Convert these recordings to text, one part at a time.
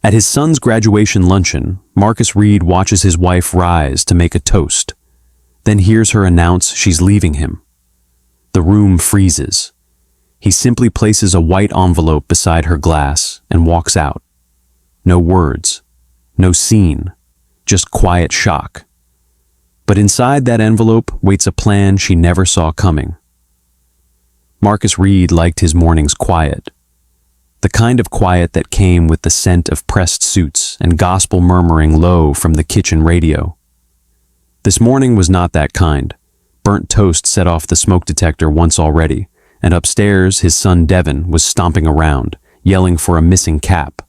At his son's graduation luncheon, Marcus Reed watches his wife rise to make a toast, then hears her announce she's leaving him. The room freezes. He simply places a white envelope beside her glass and walks out. No words, no scene, just quiet shock. But inside that envelope waits a plan she never saw coming. Marcus Reed liked his mornings quiet. The kind of quiet that came with the scent of pressed suits and gospel murmuring low from the kitchen radio. This morning was not that kind. Burnt toast set off the smoke detector once already, and upstairs his son Devin was stomping around, yelling for a missing cap.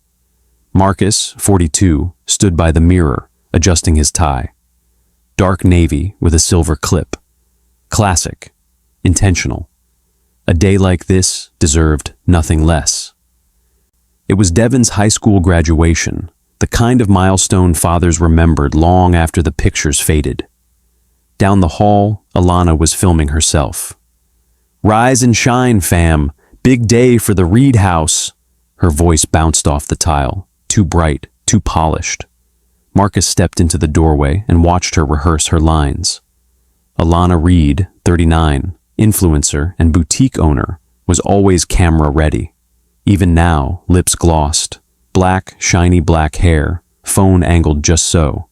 Marcus, 42, stood by the mirror, adjusting his tie. Dark navy with a silver clip. Classic. Intentional. A day like this deserved nothing less. It was Devin's high school graduation, the kind of milestone fathers remembered long after the pictures faded. Down the hall, Alana was filming herself. "Rise and shine, fam. Big day for the Reed house." Her voice bounced off the tile, too bright, too polished. Marcus stepped into the doorway and watched her rehearse her lines. Alana Reed, 39, influencer and boutique owner, was always camera ready. Even now, lips glossed, black, shiny black hair, phone angled just so.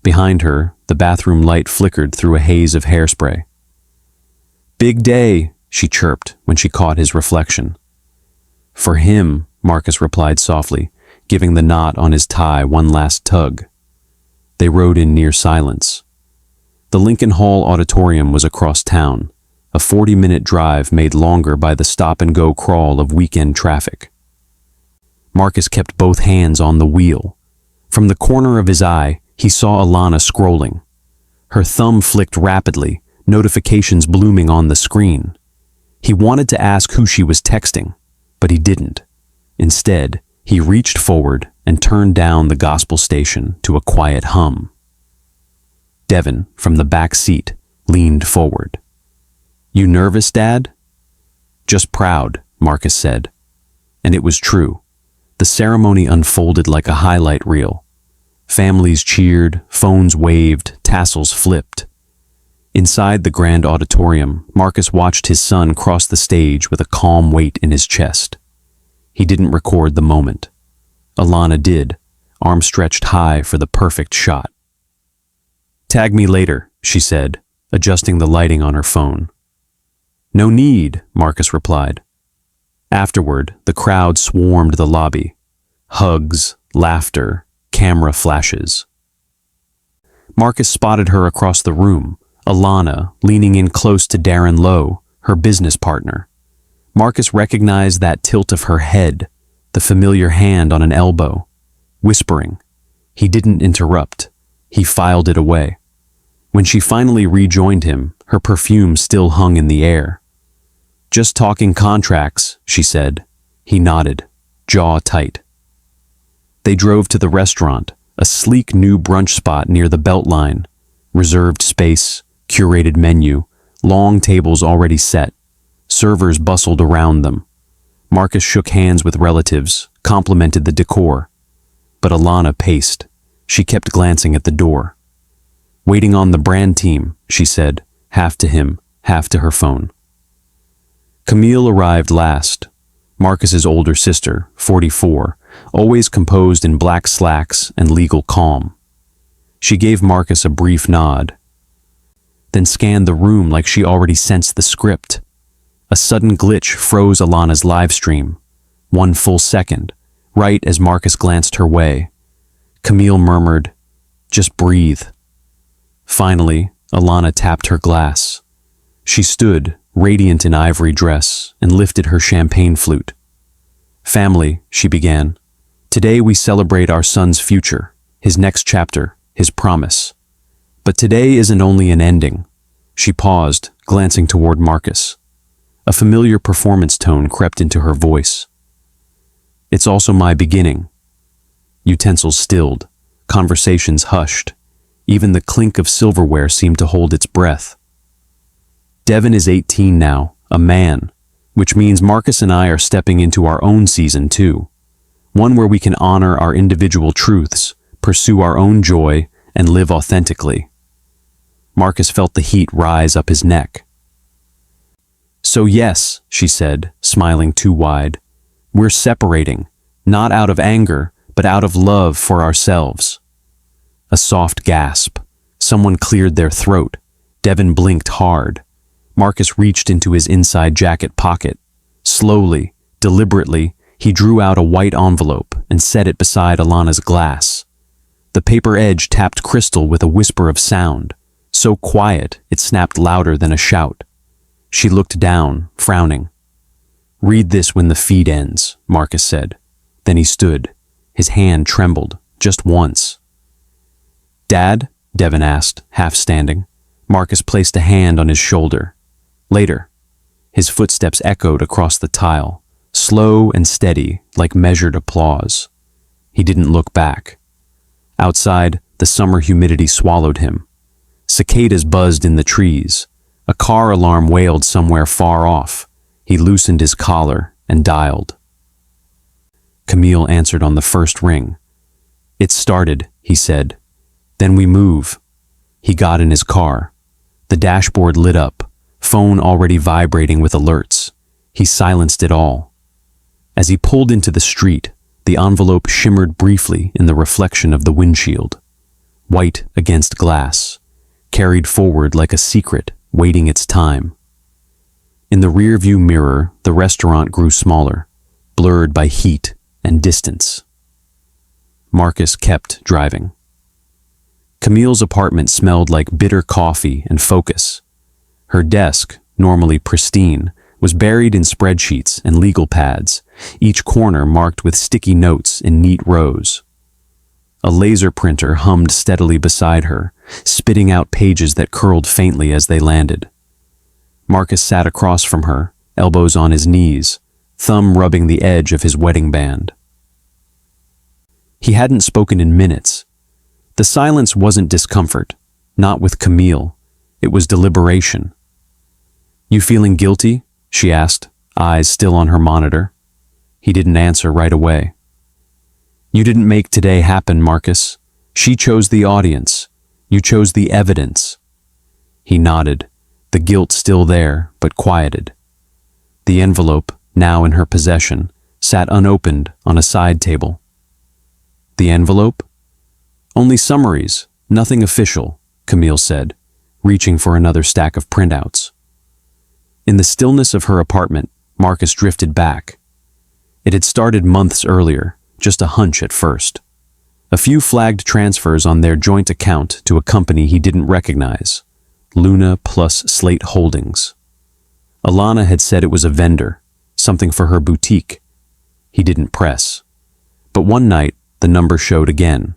Behind her, the bathroom light flickered through a haze of hairspray. "Big day," she chirped when she caught his reflection. "For him," Marcus replied softly, giving the knot on his tie one last tug. They rode in near silence. The Lincoln Hall Auditorium was across town, a 40-minute drive made longer by the stop-and-go crawl of weekend traffic. Marcus kept both hands on the wheel. From the corner of his eye, he saw Alana scrolling. Her thumb flicked rapidly, notifications blooming on the screen. He wanted to ask who she was texting, but he didn't. Instead, he reached forward and turned down the gospel station to a quiet hum. Devin, from the back seat, leaned forward. "You nervous, Dad?" "Just proud," Marcus said. And it was true. The ceremony unfolded like a highlight reel. Families cheered, phones waved, tassels flipped. Inside the grand auditorium, Marcus watched his son cross the stage with a calm weight in his chest. He didn't record the moment. Alana did, arms stretched high for the perfect shot. "Tag me later," she said, adjusting the lighting on her phone. "No need," Marcus replied. Afterward, the crowd swarmed the lobby. Hugs, laughter, camera flashes. Marcus spotted her across the room, Alana leaning in close to Darren Lowe, her business partner. Marcus recognized that tilt of her head, the familiar hand on an elbow, whispering. He didn't interrupt. He filed it away. When she finally rejoined him, her perfume still hung in the air. "Just talking contracts," she said. He nodded, jaw tight. They drove to the restaurant, a sleek new brunch spot near the Beltline. Reserved space, curated menu, long tables already set. Servers bustled around them. Marcus shook hands with relatives, complimented the decor. But Alana paced. She kept glancing at the door. "Waiting on the brand team," she said, half to him, half to her phone. Camille arrived last. Marcus's older sister, 44, always composed in black slacks and legal calm. She gave Marcus a brief nod, then scanned the room like she already sensed the script. A sudden glitch froze Alana's live stream. 1 full second, right as Marcus glanced her way. Camille murmured, "Just breathe." Finally, Alana tapped her glass. She stood, radiant in ivory dress, and lifted her champagne flute. "Family," she began. "Today we celebrate our son's future, his next chapter, his promise. But today isn't only an ending." She paused, glancing toward Marcus. A familiar performance tone crept into her voice. "It's also my beginning." Utensils stilled, conversations hushed. Even the clink of silverware seemed to hold its breath. "Devin is 18 now, a man, which means Marcus and I are stepping into our own season too. one where we can honor our individual truths, pursue our own joy, and live authentically. Marcus felt the heat rise up his neck. "So yes," she said, smiling too wide, "we're separating, not out of anger, but out of love for ourselves." A soft gasp. Someone cleared their throat. Devin blinked hard. Marcus reached into his inside jacket pocket. Slowly, deliberately, he drew out a white envelope and set it beside Alana's glass. The paper edge tapped crystal with a whisper of sound, so quiet it snapped louder than a shout. She looked down, frowning. "Read this when the feed ends," Marcus said. Then he stood. His hand trembled, just once. "Dad?" Devin asked, half standing. Marcus placed a hand on his shoulder. Later. His footsteps echoed across the tile, slow and steady, like measured applause. He didn't look back. Outside, the summer humidity swallowed him. Cicadas buzzed in the trees. A car alarm wailed somewhere far off. He loosened his collar and dialed. Camille answered on the first ring. "It started," he said. "Then we move." He got in his car. The dashboard lit up, phone already vibrating with alerts. He silenced it all. As he pulled into the street, the envelope shimmered briefly in the reflection of the windshield. White against glass, carried forward like a secret, waiting its time. In the rearview mirror, the restaurant grew smaller, blurred by heat and distance. Marcus kept driving. Camille's apartment smelled like bitter coffee and focus. Her desk, normally pristine, was buried in spreadsheets and legal pads, each corner marked with sticky notes in neat rows. A laser printer hummed steadily beside her, spitting out pages that curled faintly as they landed. Marcus sat across from her, elbows on his knees, thumb rubbing the edge of his wedding band. He hadn't spoken in minutes. The silence wasn't discomfort, not with Camille. It was deliberation. "You feeling guilty?" she asked, eyes still on her monitor. He didn't answer right away. "You didn't make today happen, Marcus. She chose the audience. You chose the evidence." He nodded, the guilt still there, but quieted. The envelope, now in her possession, sat unopened on a side table. "The envelope?" "Only summaries, nothing official," Camille said, reaching for another stack of printouts. In the stillness of her apartment, Marcus drifted back. It had started months earlier, just a hunch at first. A few flagged transfers on their joint account to a company he didn't recognize, Luna plus Slate Holdings. Alana had said it was a vendor, something for her boutique. He didn't press. But one night, the number showed again.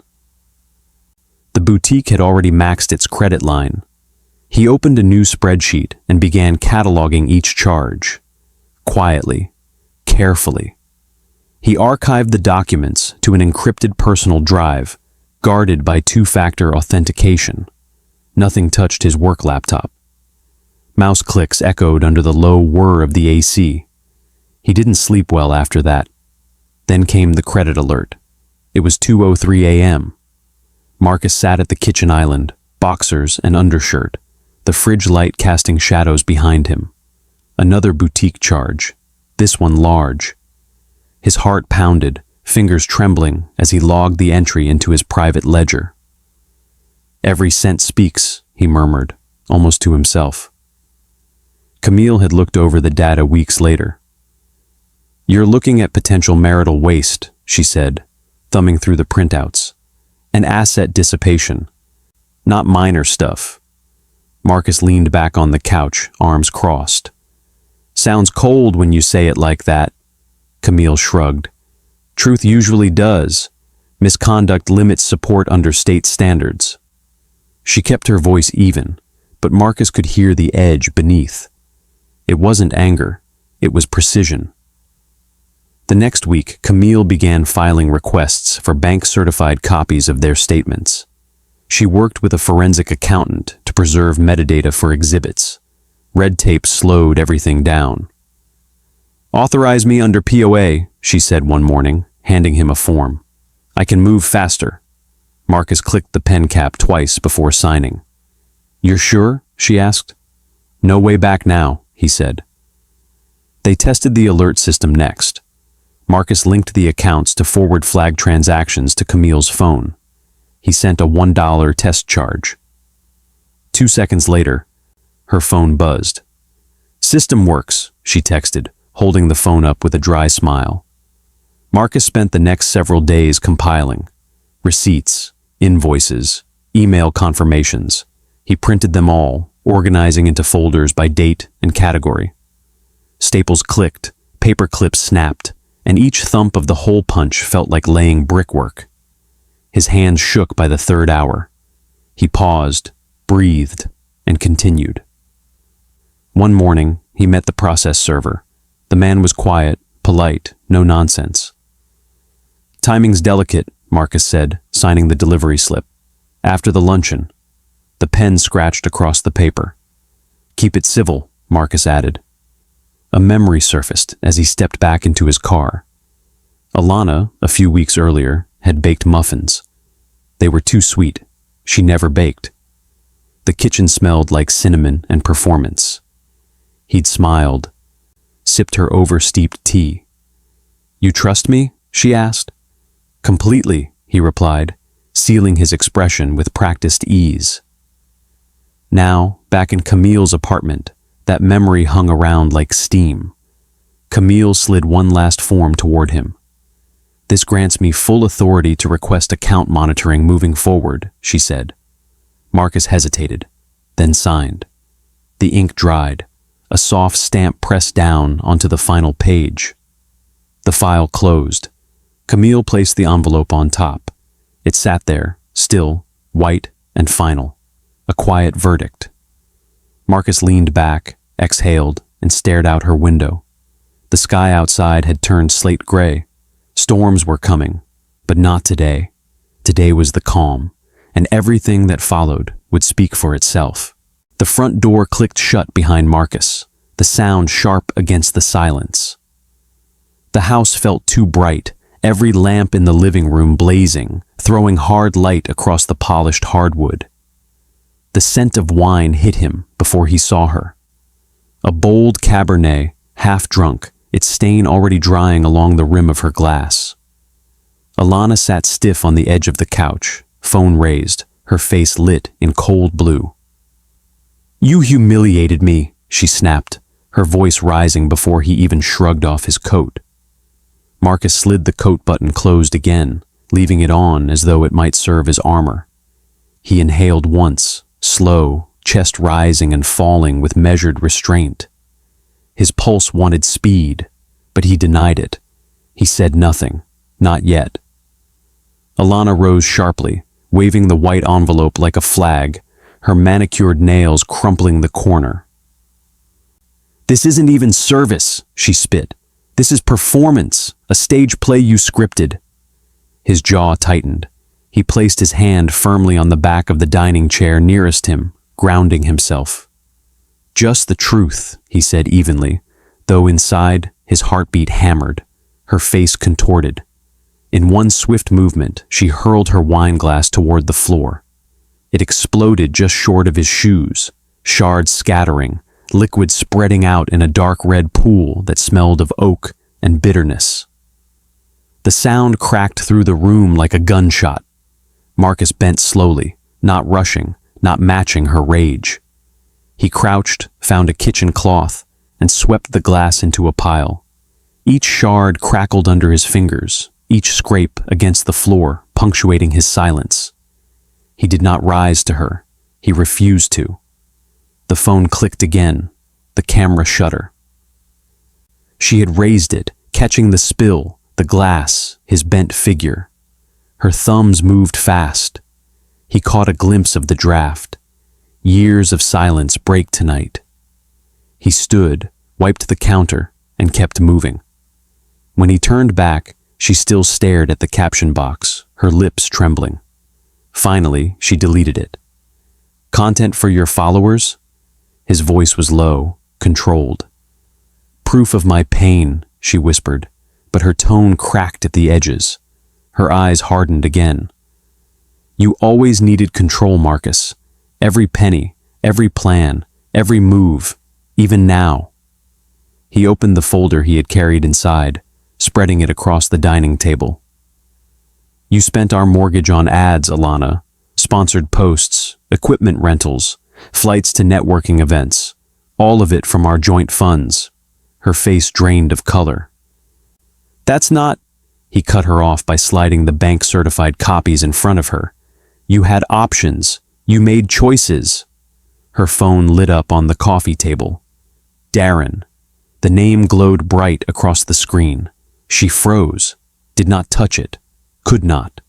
The boutique had already maxed its credit line. He opened a new spreadsheet and began cataloging each charge. Quietly, carefully. He archived the documents to an encrypted personal drive, guarded by two-factor authentication. Nothing touched his work laptop. Mouse clicks echoed under the low whir of the AC. He didn't sleep well after that. Then came the credit alert. It was 2:03 a.m. Marcus sat at the kitchen island, boxers and undershirt, the fridge light casting shadows behind him. Another boutique charge, this one large. His heart pounded, fingers trembling as he logged the entry into his private ledger. "Every cent speaks," he murmured, almost to himself. Camille had looked over the data weeks later. "You're looking at potential marital waste," she said, thumbing through the printouts. "An asset dissipation. Not minor stuff." Marcus leaned back on the couch, arms crossed. "Sounds cold when you say it like that." Camille shrugged. "Truth usually does. Misconduct limits support under state standards." She kept her voice even, but Marcus could hear the edge beneath. It wasn't anger, it was precision. The next week, Camille began filing requests for bank-certified copies of their statements. She worked with a forensic accountant to preserve metadata for exhibits. Red tape slowed everything down. "Authorize me under POA," she said one morning, handing him a form. "I can move faster." Marcus clicked the pen cap twice before signing. "You're sure?" she asked. "No way back now," he said. They tested the alert system next. Marcus linked the accounts to forward flag transactions to Camille's phone. He sent a $1 test charge. 2 seconds later, her phone buzzed. "System works," she texted, holding the phone up with a dry smile. Marcus spent the next several days compiling receipts, invoices, email confirmations. He printed them all, organizing into folders by date and category. Staples clicked, paper clips snapped, and each thump of the hole punch felt like laying brickwork. His hands shook by the 3rd hour. He paused, breathed, and continued. One morning, he met the process server. The man was quiet, polite, no nonsense. "Timing's delicate," Marcus said, signing the delivery slip. "After the luncheon." The pen scratched across the paper. "Keep it civil," Marcus added. A memory surfaced as he stepped back into his car. Alana, a few weeks earlier, had baked muffins. They were too sweet. She never baked. The kitchen smelled like cinnamon and performance. He'd smiled, sipped her over-steeped tea. "You trust me?" she asked. "Completely," he replied, sealing his expression with practiced ease. Now, back in Camille's apartment, that memory hung around like steam. Camille slid one last form toward him. "This grants me full authority to request account monitoring moving forward," she said. Marcus hesitated, then signed. The ink dried, a soft stamp pressed down onto the final page. The file closed. Camille placed the envelope on top. It sat there, still, white and final. A quiet verdict. Marcus leaned back, exhaled, and stared out her window. The sky outside had turned slate gray. Storms were coming, but not today. Today was the calm, and everything that followed would speak for itself. The front door clicked shut behind Marcus, the sound sharp against the silence. The house felt too bright, every lamp in the living room blazing, throwing hard light across the polished hardwood. The scent of wine hit him before he saw her. A bold Cabernet, half drunk, its stain already drying along the rim of her glass. Alana sat stiff on the edge of the couch, phone raised, her face lit in cold blue. "You humiliated me," she snapped, her voice rising before he even shrugged off his coat. Marcus slid the coat button closed again, leaving it on as though it might serve as armor. He inhaled once, slow, chest rising and falling with measured restraint. His pulse wanted speed, but he denied it. He said nothing, not yet. Alana rose sharply, waving the white envelope like a flag, her manicured nails crumpling the corner. "This isn't even service," she spit. "This is performance, a stage play you scripted." His jaw tightened. He placed his hand firmly on the back of the dining chair nearest him, grounding himself. "Just the truth," he said evenly, though inside his heartbeat hammered, her face contorted. In one swift movement, she hurled her wine glass toward the floor. It exploded just short of his shoes, shards scattering, liquid spreading out in a dark red pool that smelled of oak and bitterness. The sound cracked through the room like a gunshot. Marcus bent slowly, not rushing, not matching her rage. He crouched, found a kitchen cloth, and swept the glass into a pile. Each shard crackled under his fingers, each scrape against the floor, punctuating his silence. He did not rise to her. He refused to. The phone clicked again, the camera shutter. She had raised it, catching the spill, the glass, his bent figure. Her thumbs moved fast. He caught a glimpse of the draft. Years of silence break tonight. He stood, wiped the counter, and kept moving. When he turned back, she still stared at the caption box, her lips trembling. Finally, she deleted it. "Content for your followers?" His voice was low, controlled. "Proof of my pain," she whispered, but her tone cracked at the edges. Her eyes hardened again. "You always needed control, Marcus. Every penny, every plan, every move, even now." He opened the folder he had carried inside, spreading it across the dining table. "You spent our mortgage on ads, Alana, sponsored posts, equipment rentals, flights to networking events, all of it from our joint funds." Her face drained of color. "That's not—" He cut her off by sliding the bank-certified copies in front of her. "You had options. You made choices." Her phone lit up on the coffee table. Darren. The name glowed bright across the screen. She froze, did not touch it, could not.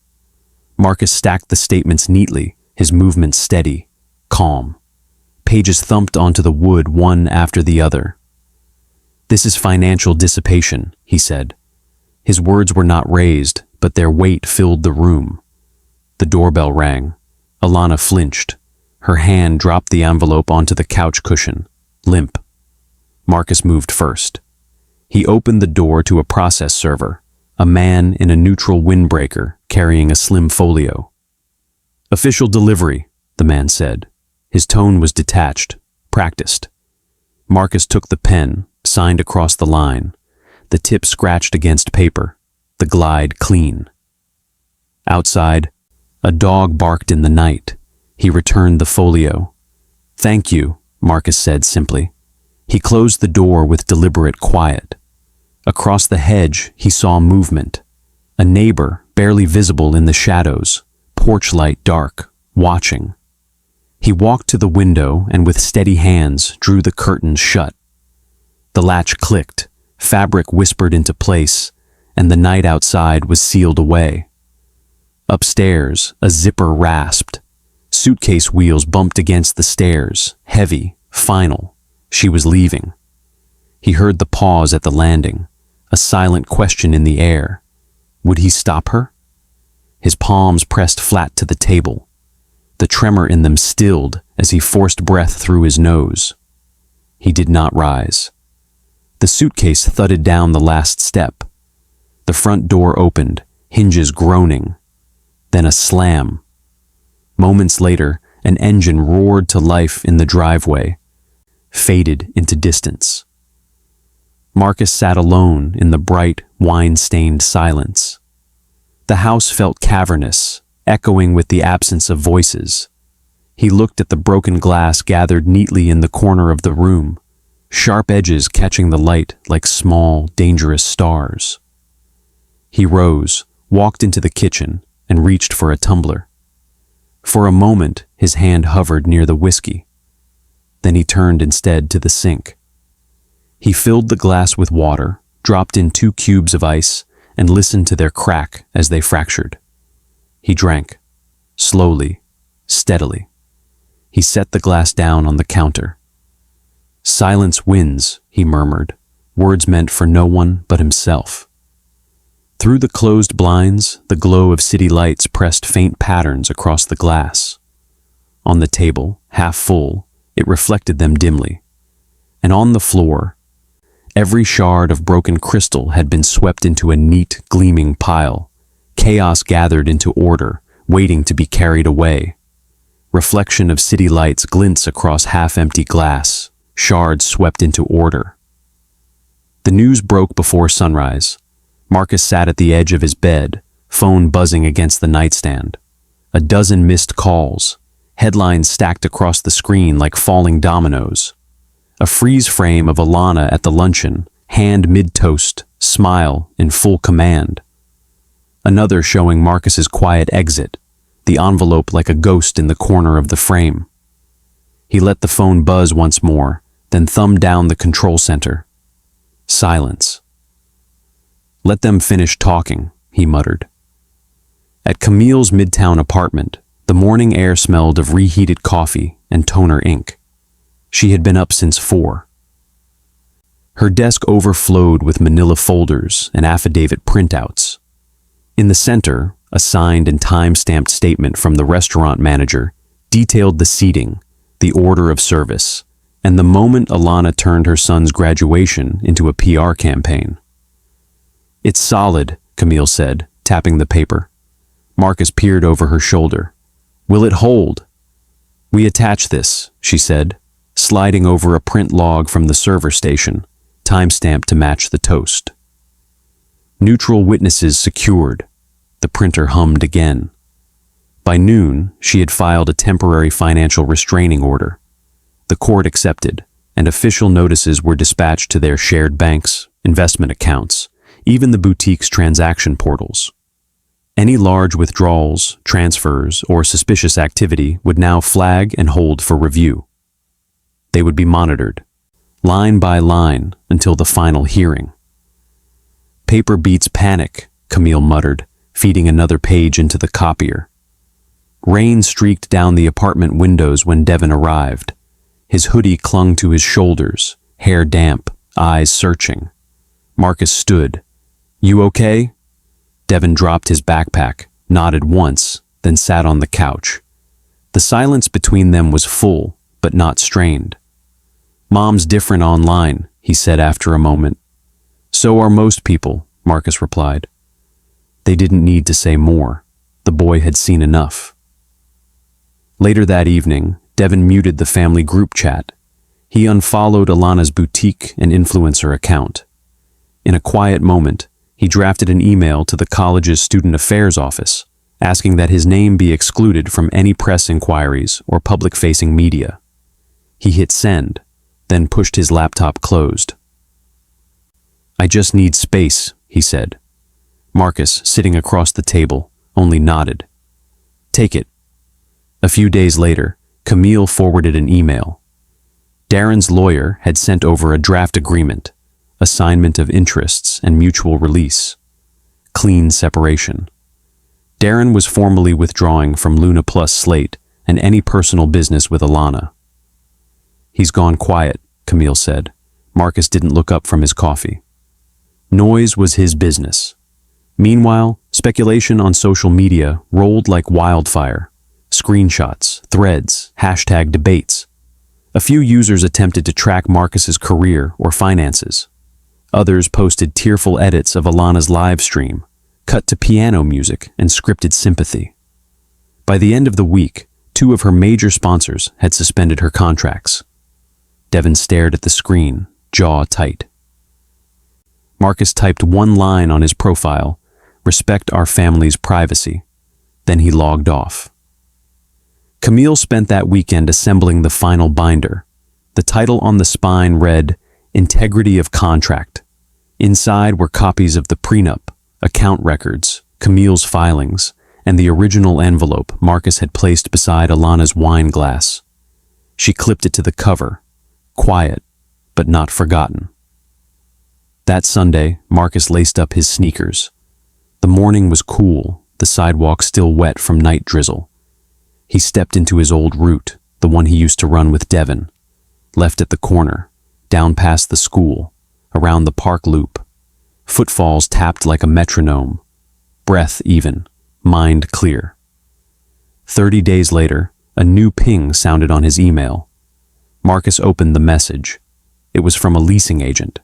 Marcus stacked the statements neatly, his movements steady, calm. Pages thumped onto the wood one after the other. "This is financial dissipation," he said. His words were not raised, but their weight filled the room. The doorbell rang. Alana flinched. Her hand dropped the envelope onto the couch cushion, limp. Marcus moved first. He opened the door to a process server, a man in a neutral windbreaker carrying a slim folio. "Official delivery," the man said. His tone was detached, practiced. Marcus took the pen, signed across the line. The tip scratched against paper, the glide clean. Outside, a dog barked in the night. He returned the folio. "Thank you," Marcus said simply. He closed the door with deliberate quiet. Across the hedge, he saw movement. A neighbor, barely visible in the shadows, porch light dark, watching. He walked to the window and with steady hands drew the curtains shut. The latch clicked, fabric whispered into place, and the night outside was sealed away. Upstairs, a zipper rasped. Suitcase wheels bumped against the stairs, heavy, final. She was leaving. He heard the pause at the landing, a silent question in the air. Would he stop her? His palms pressed flat to the table. The tremor in them stilled as he forced breath through his nose. He did not rise. The suitcase thudded down the last step. The front door opened, hinges groaning. Then a slam. Moments later, an engine roared to life in the driveway, faded into distance. Marcus sat alone in the bright, wine-stained silence. The house felt cavernous, echoing with the absence of voices. He looked at the broken glass gathered neatly in the corner of the room, sharp edges catching the light like small, dangerous stars. He rose, walked into the kitchen, and reached for a tumbler. For a moment, his hand hovered near the whiskey. Then he turned instead to the sink. He filled the glass with water, dropped in 2 cubes of ice, and listened to their crack as they fractured. He drank, slowly, steadily. He set the glass down on the counter. "Silence wins," he murmured, words meant for no one but himself. Through the closed blinds, the glow of city lights pressed faint patterns across the glass. On the table, half full, it reflected them dimly. And on the floor, every shard of broken crystal had been swept into a neat, gleaming pile. Chaos gathered into order, waiting to be carried away. Reflection of city lights glints across half-empty glass, shards swept into order. The news broke before sunrise. Marcus sat at the edge of his bed, phone buzzing against the nightstand. A dozen missed calls, headlines stacked across the screen like falling dominoes. A freeze frame of Alana at the luncheon, hand mid-toast, smile in full command. Another showing Marcus's quiet exit, the envelope like a ghost in the corner of the frame. He let the phone buzz once more, then thumbed down the control center. Silence. "Let them finish talking," he muttered. At Camille's midtown apartment, the morning air smelled of reheated coffee and toner ink. She had been up since 4. Her desk overflowed with manila folders and affidavit printouts. In the center, a signed and time-stamped statement from the restaurant manager detailed the seating, the order of service, and the moment Alana turned her son's graduation into a PR campaign. It's solid, Camille said, tapping the paper. Marcus peered over her shoulder. Will it hold? We attach this, she said, sliding over a print log from the server station, time-stamped to match the toast. Neutral witnesses secured. The printer hummed again. By noon, she had filed a temporary financial restraining order. The court accepted, and official notices were dispatched to their shared banks, investment accounts, even the boutique's transaction portals. Any large withdrawals, transfers, or suspicious activity would now flag and hold for review. They would be monitored, line by line, until the final hearing. Paper beats panic, Camille muttered, feeding another page into the copier. Rain streaked down the apartment windows when Devon arrived. His hoodie clung to his shoulders, hair damp, eyes searching. Marcus stood. You okay? Devon dropped his backpack, nodded once, then sat on the couch. The silence between them was full, but not strained. Mom's different online, he said after a moment. So are most people, Marcus replied. They didn't need to say more. The boy had seen enough. Later that evening, Devon muted the family group chat. He unfollowed Alana's boutique and influencer account. In a quiet moment, he drafted an email to the college's student affairs office, asking that his name be excluded from any press inquiries or public-facing media. He hit send, then pushed his laptop closed. I just need space, he said. Marcus, sitting across the table, only nodded. Take it. A few days later, Camille forwarded an email. Darren's lawyer had sent over a draft agreement, assignment of interests and mutual release. Clean separation. Darren was formally withdrawing from Luna Plus Slate and any personal business with Alana. He's gone quiet, Camille said. Marcus didn't look up from his coffee. Noise was his business. Meanwhile, speculation on social media rolled like wildfire. Screenshots, threads, hashtag debates. A few users attempted to track Marcus's career or finances. Others posted tearful edits of Alana's live stream, cut to piano music and scripted sympathy. By the end of the week, 2 of her major sponsors had suspended her contracts. Devon stared at the screen, jaw tight. Marcus typed one line on his profile, "Respect our family's privacy." Then he logged off. Camille spent that weekend assembling the final binder. The title on the spine read, Integrity of Contract. Inside were copies of the prenup, account records, Camille's filings, and the original envelope Marcus had placed beside Alana's wine glass. She clipped it to the cover, quiet, but not forgotten. That Sunday, Marcus laced up his sneakers. The morning was cool, the sidewalk still wet from night drizzle. He stepped into his old route, the one he used to run with Devon, left at the corner, down past the school, around the park loop. Footfalls tapped like a metronome, breath even, mind clear. 30 days later, a new ping sounded on his email. Marcus opened the message. It was from a leasing agent.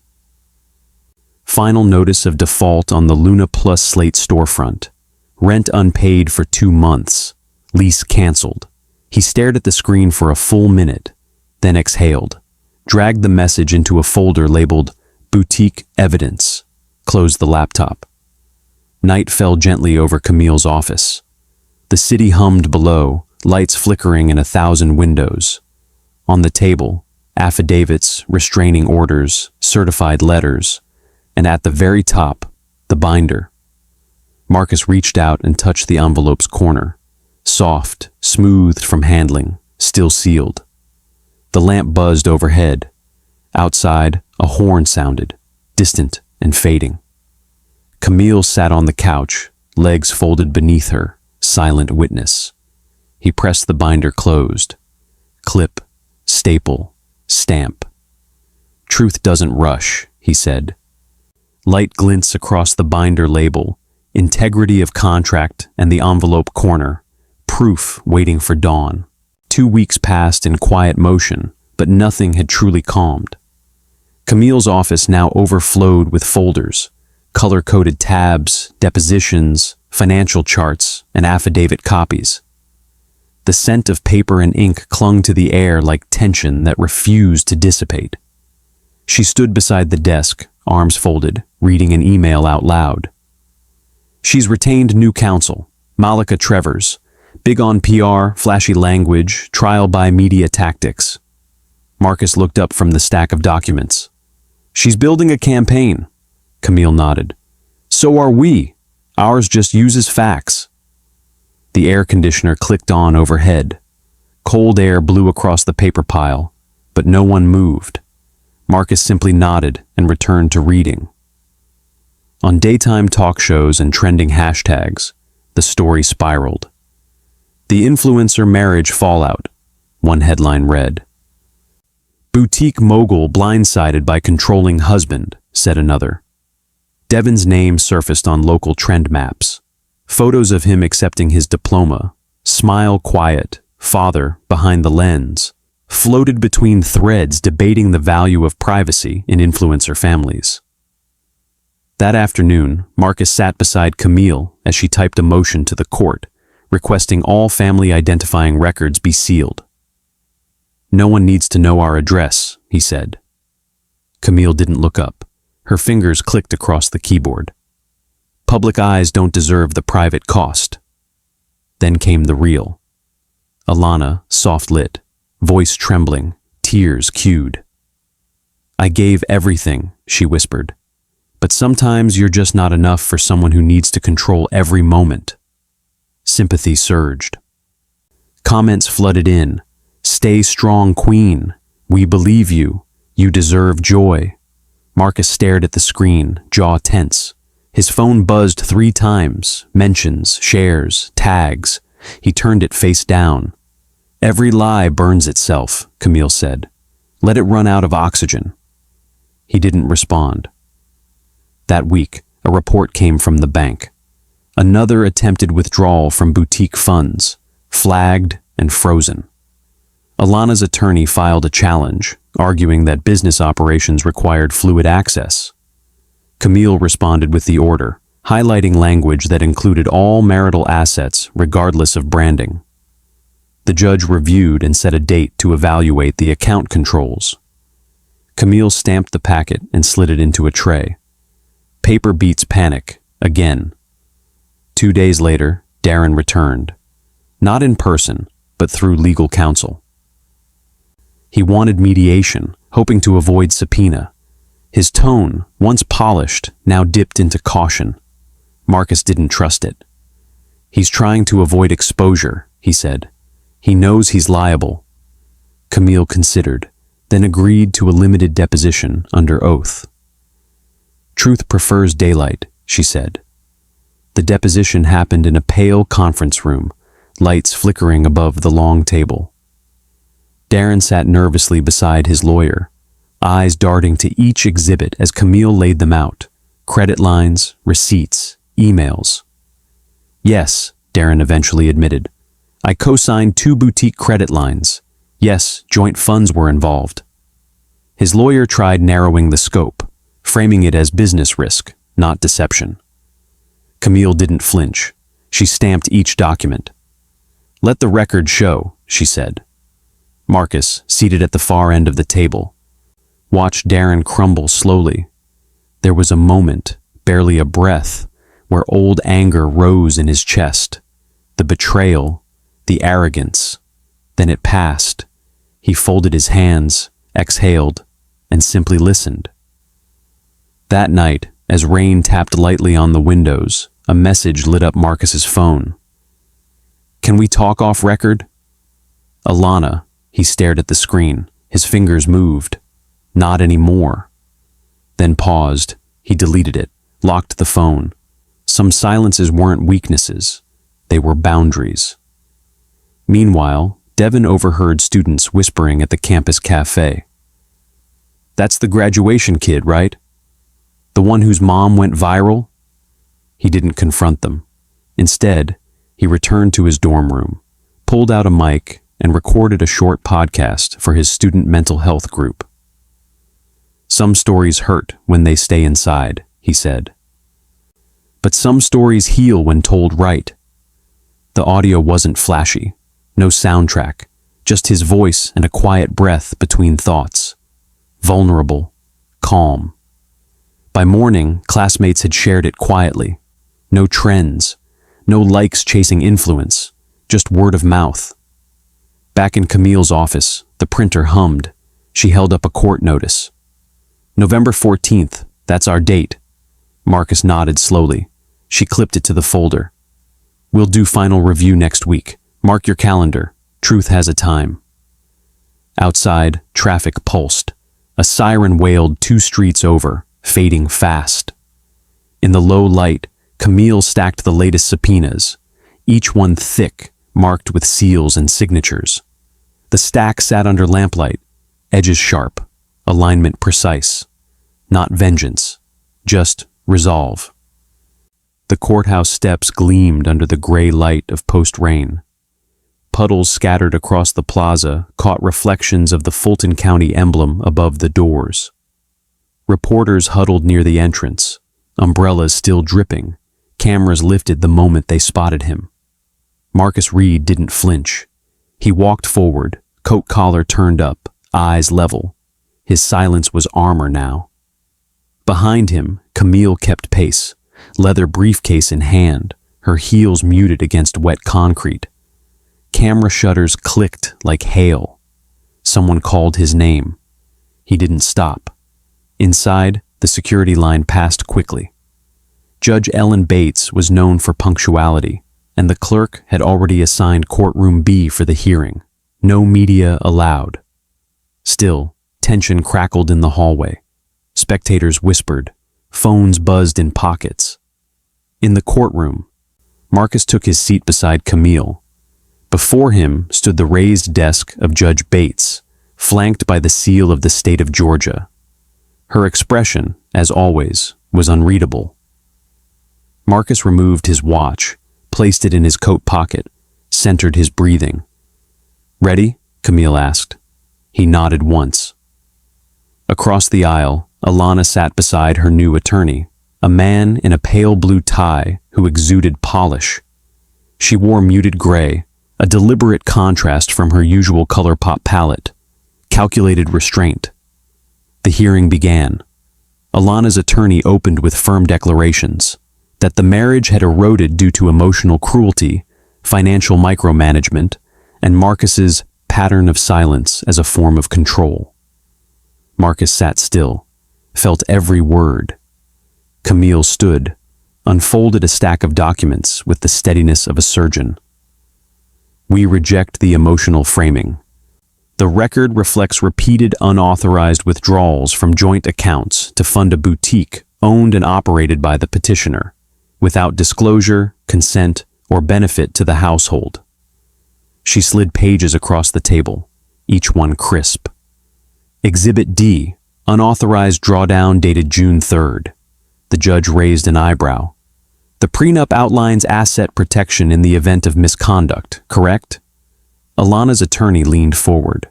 Final notice of default on the Luna Plus Slate storefront. Rent unpaid for 2 months. Lease canceled. He stared at the screen for a full minute, then exhaled, dragged the message into a folder labeled Boutique Evidence, closed the laptop. Night fell gently over Camille's office. The city hummed below, lights flickering in 1,000 windows. On the table, affidavits, restraining orders, certified letters, and at the very top, the binder. Marcus reached out and touched the envelope's corner. Soft, smoothed from handling, still sealed. The lamp buzzed overhead. Outside, a horn sounded, distant and fading. Camille sat on the couch, legs folded beneath her, silent witness. He pressed the binder closed. Clip, staple, stamp. Truth doesn't rush, he said. Light glints across the binder label, integrity of contract and the envelope corner. Proof waiting for dawn. 2 weeks passed in quiet motion, but nothing had truly calmed. Camille's office now overflowed with folders, color-coded tabs, depositions, financial charts, and affidavit copies. The scent of paper and ink clung to the air like tension that refused to dissipate. She stood beside the desk, arms folded, reading an email out loud. She's retained new counsel, Malika Trevors, big on PR, flashy language, trial by media tactics. Marcus looked up from the stack of documents. She's building a campaign. Camille nodded. So are we. Ours just uses facts. The air conditioner clicked on overhead. Cold air blew across the paper pile, but no one moved. Marcus simply nodded and returned to reading. On daytime talk shows and trending hashtags, the story spiraled. The influencer marriage fallout, one headline read. Boutique mogul blindsided by controlling husband, said another. Devin's name surfaced on local trend maps. Photos of him accepting his diploma, smile quiet, father behind the lens, floated between threads debating the value of privacy in influencer families. That afternoon, Marcus sat beside Camille as she typed a motion to the court, requesting all family identifying records be sealed. No one needs to know our address, he said. Camille didn't look up. Her fingers clicked across the keyboard. Public eyes don't deserve the private cost. Then came the real. Alana, soft-lit, voice trembling, tears cued. I gave everything, she whispered. But sometimes you're just not enough for someone who needs to control every moment. Sympathy surged. Comments flooded in. Stay strong, queen. We believe you. You deserve joy. Marcus stared at the screen, jaw tense. His phone buzzed 3 times, mentions, shares, tags. He turned it face down. Every lie burns itself, Camille said. Let it run out of oxygen. He didn't respond. That week, a report came from the bank. Another attempted withdrawal from boutique funds, flagged and frozen. Alana's attorney filed a challenge, arguing that business operations required fluid access. Camille responded with the order, highlighting language that included all marital assets regardless of branding. The judge reviewed and set a date to evaluate the account controls. Camille stamped the packet and slid it into a tray. Paper beats panic, again. 2 days later, Darren returned. Not in person, but through legal counsel. He wanted mediation, hoping to avoid subpoena. His tone, once polished, now dipped into caution. Marcus didn't trust it. He's trying to avoid exposure, he said. He knows he's liable. Camille considered, then agreed to a limited deposition under oath. Truth prefers daylight, she said. The deposition happened in a pale conference room, lights flickering above the long table. Darren sat nervously beside his lawyer, eyes darting to each exhibit as Camille laid them out. Credit lines, receipts, emails. Yes, Darren eventually admitted. I co-signed 2 boutique credit lines. Yes, joint funds were involved. His lawyer tried narrowing the scope, framing it as business risk, not deception. Camille didn't flinch. She stamped each document. Let the record show, she said. Marcus, seated at the far end of the table, watched Darren crumble slowly. There was a moment, barely a breath, where old anger rose in his chest. The betrayal, the arrogance. Then it passed. He folded his hands, exhaled, and simply listened. That night, as rain tapped lightly on the windows, a message lit up Marcus's phone. Can we talk off record? Alana, he stared at the screen. His fingers moved. Not anymore. Then paused. He deleted it, locked the phone. Some silences weren't weaknesses. They were boundaries. Meanwhile, Devin overheard students whispering at the campus cafe. That's the graduation kid, right? The one whose mom went viral? He didn't confront them. Instead, he returned to his dorm room, pulled out a mic, and recorded a short podcast for his student mental health group. Some stories hurt when they stay inside, he said. But some stories heal when told right. The audio wasn't flashy, no soundtrack, just his voice and a quiet breath between thoughts. Vulnerable, calm. By morning, classmates had shared it quietly. No trends, no likes chasing influence, just word of mouth. Back in Camille's office, the printer hummed. She held up a court notice. November 14th, that's our date. Marcus nodded slowly. She clipped it to the folder. We'll do final review next week. Mark your calendar. Truth has a time. Outside, traffic pulsed. A siren wailed 2 streets over, fading fast. In the low light, Camille stacked the latest subpoenas, each one thick, marked with seals and signatures. The stack sat under lamplight, edges sharp, alignment precise. Not vengeance, just resolve. The courthouse steps gleamed under the gray light of post-rain. Puddles scattered across the plaza caught reflections of the Fulton County emblem above the doors. Reporters huddled near the entrance, umbrellas still dripping, cameras lifted the moment they spotted him. Marcus Reed didn't flinch. He walked forward, coat collar turned up, eyes level. His silence was armor now. Behind him, Camille kept pace, leather briefcase in hand, her heels muted against wet concrete. Camera shutters clicked like hail. Someone called his name. He didn't stop. Inside, the security line passed quickly. Judge Ellen Bates was known for punctuality, and the clerk had already assigned courtroom B for the hearing. No media allowed. Still, tension crackled in the hallway. Spectators whispered. Phones buzzed in pockets. In the courtroom, Marcus took his seat beside Camille. Before him stood the raised desk of Judge Bates, flanked by the seal of the state of Georgia. Her expression, as always, was unreadable. Marcus removed his watch, placed it in his coat pocket, centered his breathing. "Ready?" Camille asked. He nodded once. Across the aisle, Alana sat beside her new attorney, a man in a pale blue tie who exuded polish. She wore muted gray, a deliberate contrast from her usual color pop palette, calculated restraint. The hearing began. Alana's attorney opened with firm declarations that the marriage had eroded due to emotional cruelty, financial micromanagement, and Marcus's pattern of silence as a form of control. Marcus sat still, felt every word. Camille stood, unfolded a stack of documents with the steadiness of a surgeon. We reject the emotional framing. The record reflects repeated unauthorized withdrawals from joint accounts to fund a boutique owned and operated by the petitioner, without disclosure, consent, or benefit to the household. She slid pages across the table, each one crisp. Exhibit D, unauthorized drawdown dated June 3rd. The judge raised an eyebrow. The prenup outlines asset protection in the event of misconduct, correct? Alana's attorney leaned forward.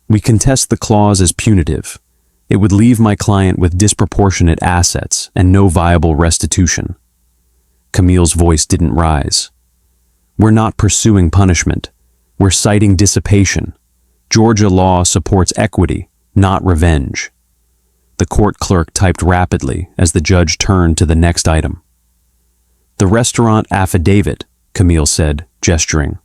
We contest the clause as punitive. It would leave my client with disproportionate assets and no viable restitution. Camille's voice didn't rise. We're not pursuing punishment. We're citing dissipation. Georgia law supports equity, not revenge. The court clerk typed rapidly as the judge turned to the next item. The restaurant affidavit, Camille said, gesturing.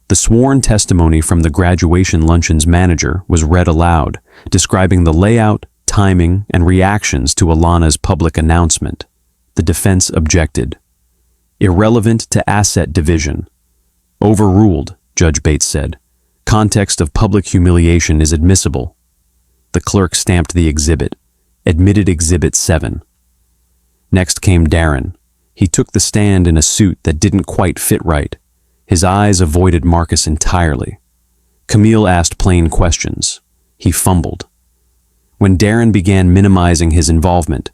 The sworn testimony from the graduation luncheon's manager was read aloud, describing the layout, timing, and reactions to Alana's public announcement. The defense objected. Irrelevant to asset division. Overruled, Judge Bates said. Context of public humiliation is admissible. The clerk stamped the exhibit. Admitted Exhibit 7. Next came Darren. He took the stand in a suit that didn't quite fit right. His eyes avoided Marcus entirely. Camille asked plain questions. He fumbled. When Darren began minimizing his involvement,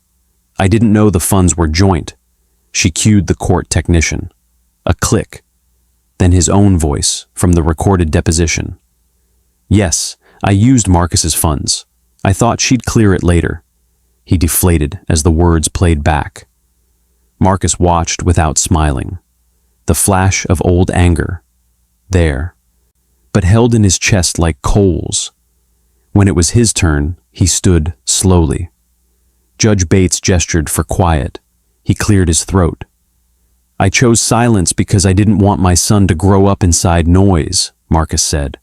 I didn't know the funds were joint. She cued the court technician. A click. Then his own voice from the recorded deposition. Yes, I used Marcus's funds. I thought she'd clear it later. He deflated as the words played back. Marcus watched without smiling. The flash of old anger. There. But held in his chest like coals. When it was his turn, he stood slowly. Judge Bates gestured for quiet. He cleared his throat. "I chose silence because I didn't want my son to grow up inside noise," Marcus said.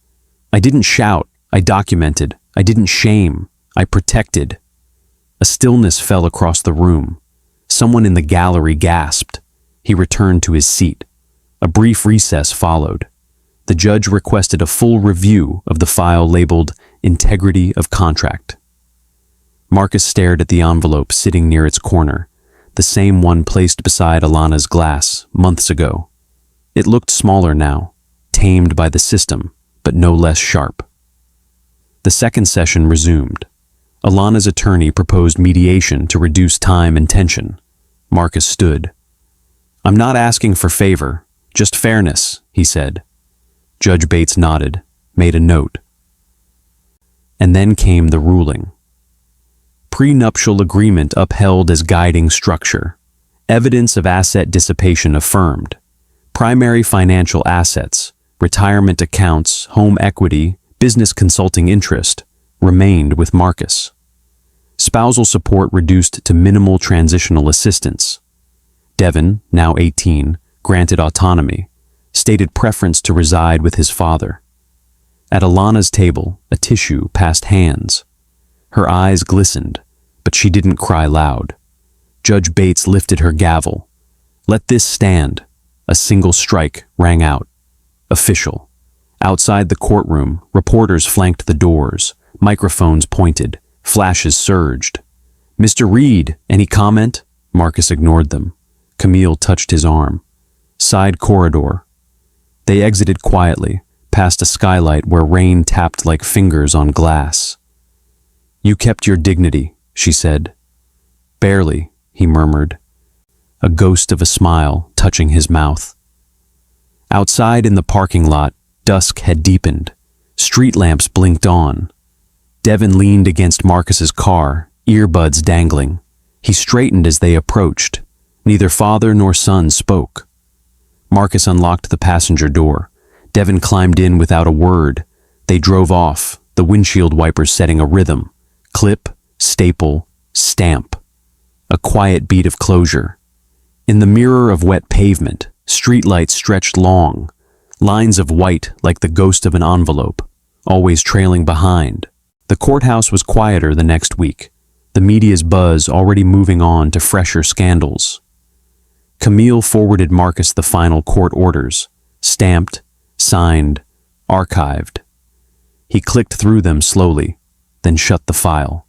"I didn't shout. I documented. I didn't shame. I protected." A stillness fell across the room. Someone in the gallery gasped. He returned to his seat. A brief recess followed. The judge requested a full review of the file labeled Integrity of Contract. Marcus stared at the envelope sitting near its corner, the same one placed beside Alana's glass months ago. It looked smaller now, tamed by the system, but no less sharp. The second session resumed. Alana's attorney proposed mediation to reduce time and tension. Marcus stood. "I'm not asking for favor, just fairness," he said. Judge Bates nodded, made a note. And then came the ruling. Prenuptial agreement upheld as guiding structure. Evidence of asset dissipation affirmed. Primary financial assets, retirement accounts, home equity, business consulting interest, remained with Marcus. Spousal support reduced to minimal transitional assistance. Devin, now 18, granted autonomy, stated preference to reside with his father. At Alana's table, a tissue passed hands. Her eyes glistened, but she didn't cry loud. Judge Bates lifted her gavel. "Let this stand." A single strike rang out. Official. Outside the courtroom, reporters flanked the doors. Microphones pointed. Flashes surged. "Mr. Reed, any comment?" Marcus ignored them. Camille touched his arm. Side corridor. They exited quietly, past a skylight where rain tapped like fingers on glass. "You kept your dignity," she said. "Barely," he murmured, a ghost of a smile touching his mouth. Outside in the parking lot, dusk had deepened. Street lamps blinked on. Devin leaned against Marcus's car, earbuds dangling. He straightened as they approached. Neither father nor son spoke. Marcus unlocked the passenger door. Devin climbed in without a word. They drove off, the windshield wipers setting a rhythm. Clip, staple, stamp. A quiet beat of closure. In the mirror of wet pavement, streetlights stretched long, lines of white like the ghost of an envelope, always trailing behind. The courthouse was quieter the next week, the media's buzz already moving on to fresher scandals. Camille forwarded Marcus the final court orders, stamped, signed, archived. He clicked through them slowly, then shut the file.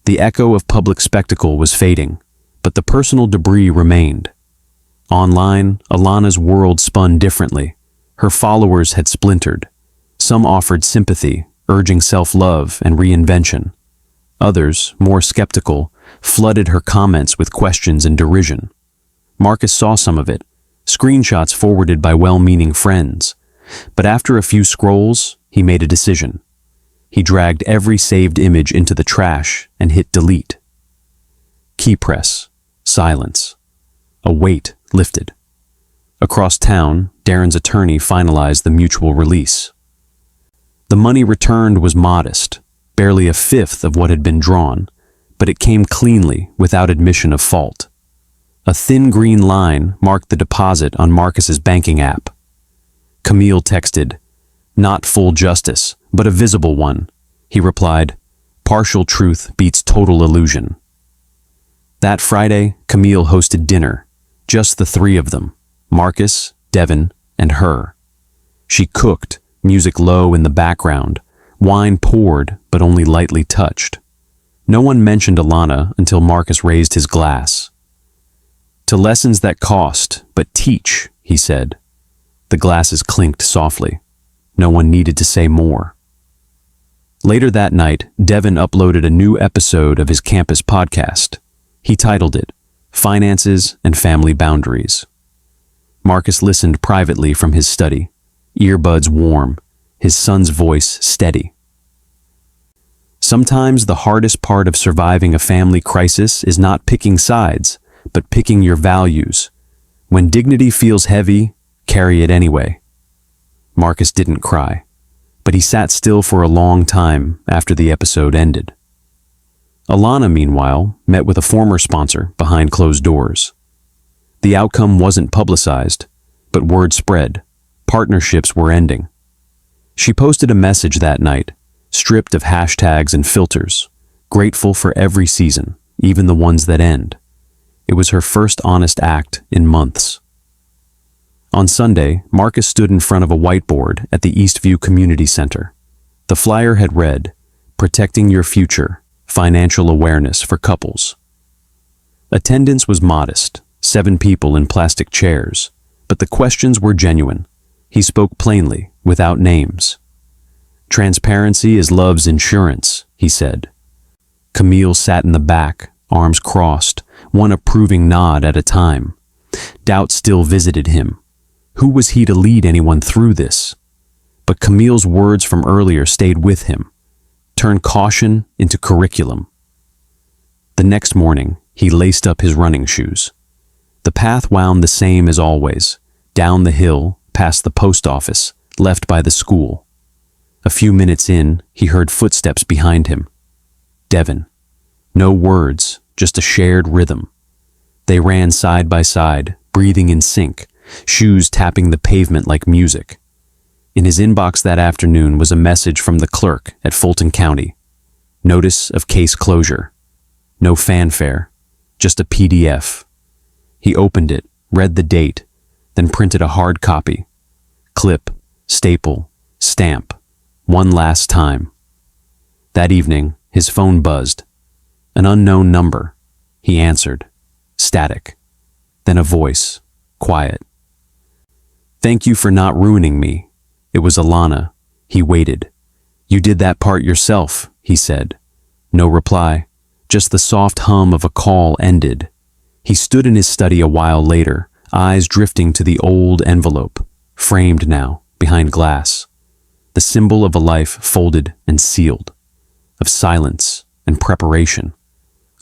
The echo of public spectacle was fading, but the personal debris remained. Online, Alana's world spun differently. Her followers had splintered. Some offered sympathy, urging self-love and reinvention. Others, more skeptical, flooded her comments with questions and derision. Marcus saw some of it, screenshots forwarded by well-meaning friends. But after a few scrolls, he made a decision. He dragged every saved image into the trash and hit delete. Key press. Silence. A weight lifted. Across town, Darren's attorney finalized the mutual release. The money returned was modest, barely a fifth of what had been drawn, but it came cleanly without admission of fault. A thin green line marked the deposit on Marcus's banking app. Camille texted, "Not full justice, but a visible one." He replied, "Partial truth beats total illusion." That Friday, Camille hosted dinner, just the three of them, Marcus, Devin, and her. She cooked, music low in the background, wine poured but only lightly touched. No one mentioned Alana until Marcus raised his glass. "To lessons that cost, but teach," he said. The glasses clinked softly. No one needed to say more. Later that night, Devin uploaded a new episode of his campus podcast. He titled it, Finances and Family Boundaries. Marcus listened privately from his study, earbuds warm, his son's voice steady. Sometimes the hardest part of surviving a family crisis is not picking sides, but picking your values. When dignity feels heavy, carry it anyway. Marcus didn't cry, but he sat still for a long time after the episode ended. Alana, meanwhile, met with a former sponsor behind closed doors. The outcome wasn't publicized, but word spread. Partnerships were ending. She posted a message that night, stripped of hashtags and filters, grateful for every season, even the ones that end. It was her first honest act in months. On Sunday, Marcus stood in front of a whiteboard at the Eastview Community Center. The flyer had read, "Protecting Your Future, Financial Awareness for Couples." Attendance was modest, 7 people in plastic chairs, but the questions were genuine. He spoke plainly, without names. "Transparency is love's insurance," he said. Camille sat in the back, arms crossed, one approving nod at a time. Doubt still visited him. Who was he to lead anyone through this? But Camille's words from earlier stayed with him. Turn caution into curriculum. The next morning, he laced up his running shoes. The path wound the same as always, down the hill, past the post office, left by the school. A few minutes in, he heard footsteps behind him. Devon. No words, just a shared rhythm. They ran side by side, breathing in sync, shoes tapping the pavement like music. In his inbox that afternoon was a message from the clerk at Fulton County. Notice of case closure. No fanfare, just a PDF. He opened it, read the date, then printed a hard copy. Clip, staple, stamp. One last time. That evening, his phone buzzed. An unknown number. He answered. Static. Then a voice. Quiet. "Thank you for not ruining me." It was Alana. He waited. "You did that part yourself," he said. No reply. Just the soft hum of a call ended. He stood in his study a while later, eyes drifting to the old envelope, framed now, behind glass. The symbol of a life folded and sealed. Of silence and preparation.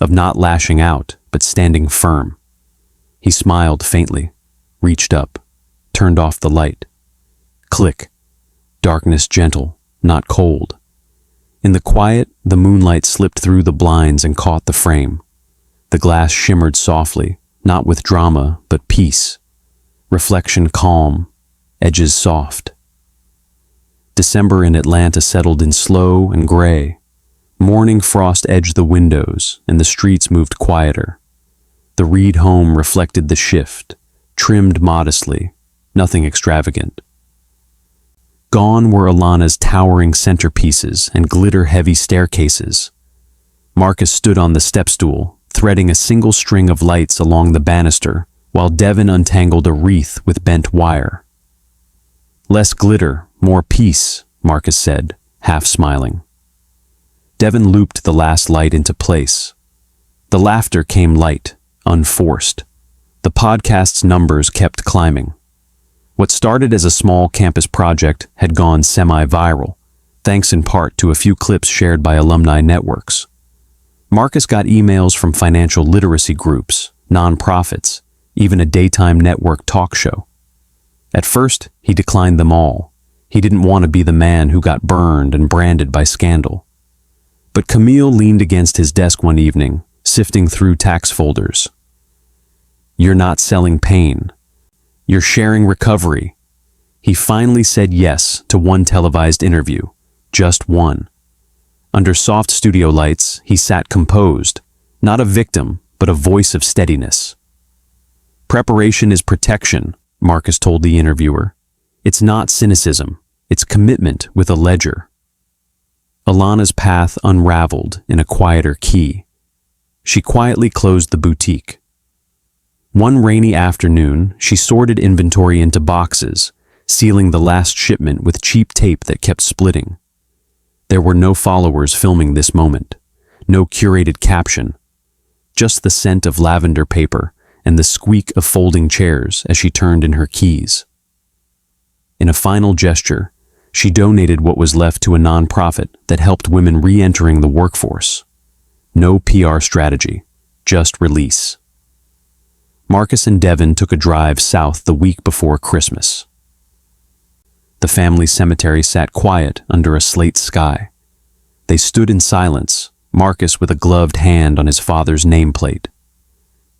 Of not lashing out, but standing firm. He smiled faintly, reached up, turned off the light. Click. Darkness gentle, not cold. In the quiet, the moonlight slipped through the blinds and caught the frame. The glass shimmered softly, not with drama, but peace. Reflection calm, edges soft. December in Atlanta settled in slow and gray. Morning frost edged the windows, and the streets moved quieter. The Reed home reflected the shift, trimmed modestly, nothing extravagant. Gone were Alana's towering centerpieces and glitter-heavy staircases. Marcus stood on the step-stool, threading a single string of lights along the banister, while Devon untangled a wreath with bent wire. "Less glitter, more peace," Marcus said, half smiling. Devon looped the last light into place. The laughter came light, unforced. The podcast's numbers kept climbing. What started as a small campus project had gone semi-viral, thanks in part to a few clips shared by alumni networks. Marcus got emails from financial literacy groups, nonprofits, even a daytime network talk show. At first, he declined them all. He didn't want to be the man who got burned and branded by scandal. But Camille leaned against his desk one evening, sifting through tax folders. "You're not selling pain. You're sharing recovery." He finally said yes to one televised interview, just one. Under soft studio lights, he sat composed, not a victim, but a voice of steadiness. "Preparation is protection," Marcus told the interviewer. "It's not cynicism, it's commitment with a ledger." Alana's path unraveled in a quieter key. She quietly closed the boutique. One rainy afternoon, she sorted inventory into boxes, sealing the last shipment with cheap tape that kept splitting. There were no followers filming this moment, no curated caption, just the scent of lavender paper and the squeak of folding chairs as she turned in her keys. In a final gesture, she donated what was left to a nonprofit that helped women re-entering the workforce. No PR strategy, just release. Marcus and Devin took a drive south the week before Christmas. The family cemetery sat quiet under a slate sky. They stood in silence, Marcus with a gloved hand on his father's nameplate.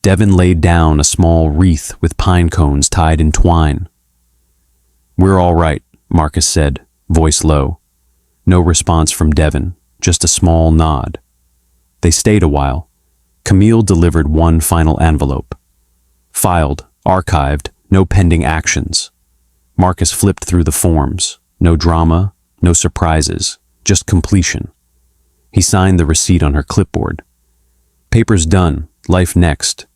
Devin laid down a small wreath with pine cones tied in twine. "We're all right," Marcus said, voice low. No response from Devin, just a small nod. They stayed a while. Camille delivered one final envelope. Filed, archived, no pending actions. Marcus flipped through the forms. No drama, no surprises, just completion. He signed the receipt on her clipboard. "Paper's done, life next."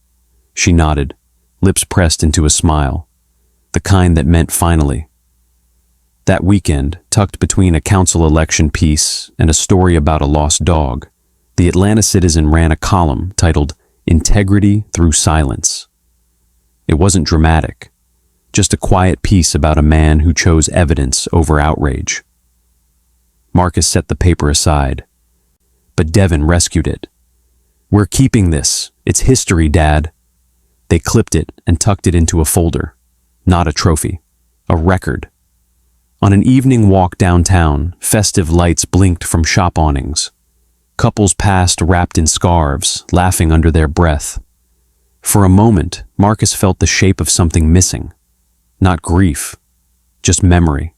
She nodded, lips pressed into a smile, the kind that meant finally. That weekend, tucked between a council election piece and a story about a lost dog, the Atlanta Citizen ran a column titled "Integrity Through Silence." It wasn't dramatic, just a quiet piece about a man who chose evidence over outrage. Marcus set the paper aside, but Devin rescued it. "We're keeping this. It's history, Dad." They clipped it and tucked it into a folder. Not a trophy, a record. On an evening walk downtown, festive lights blinked from shop awnings. Couples passed wrapped in scarves, laughing under their breath. For a moment, Marcus felt the shape of something missing. Not grief, just memory.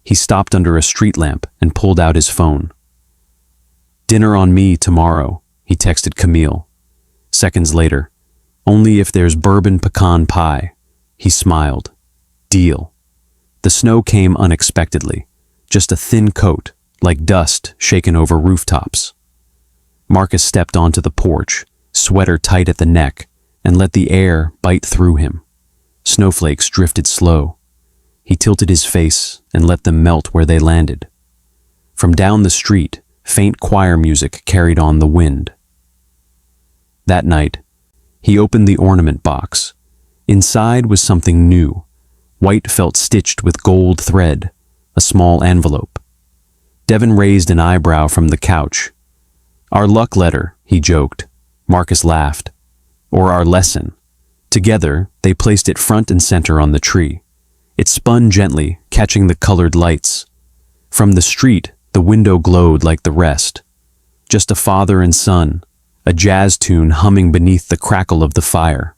He stopped under a street lamp and pulled out his phone. "Dinner on me tomorrow," he texted Camille. Seconds later, "Only if there's bourbon pecan pie." He smiled. Deal. The snow came unexpectedly, just a thin coat, like dust shaken over rooftops. Marcus stepped onto the porch, sweater tight at the neck, and let the air bite through him. Snowflakes drifted slow. He tilted his face and let them melt where they landed. From down the street, faint choir music carried on the wind. That night, he opened the ornament box. Inside was something new, white felt stitched with gold thread, a small envelope. Devin raised an eyebrow from the couch. "Our luck letter," he joked. Marcus laughed. "Or our lesson." Together, they placed it front and center on the tree. It spun gently, catching the colored lights. From the street, the window glowed like the rest. Just a father and son, a jazz tune humming beneath the crackle of the fire.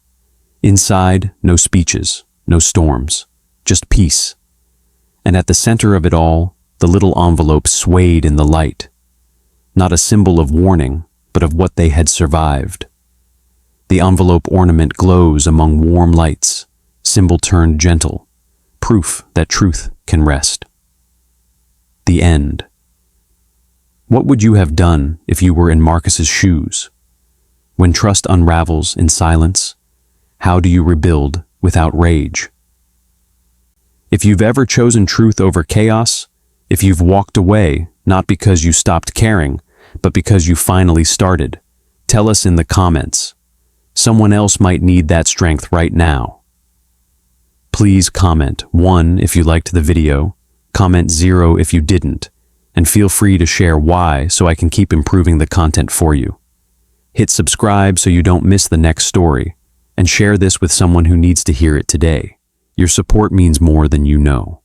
Inside, no speeches, no storms, just peace. And at the center of it all, the little envelope swayed in the light. Not a symbol of warning, but of what they had survived. The envelope ornament glows among warm lights, symbol turned gentle, proof that truth can rest. The end. What would you have done if you were in Marcus's shoes? When trust unravels in silence, how do you rebuild without rage? If you've ever chosen truth over chaos, if you've walked away not because you stopped caring, but because you finally started, tell us in the comments. Someone else might need that strength right now. Please comment 1 if you liked the video, comment 0 if you didn't, and feel free to share why so I can keep improving the content for you. Hit subscribe so you don't miss the next story, and share this with someone who needs to hear it today. Your support means more than you know.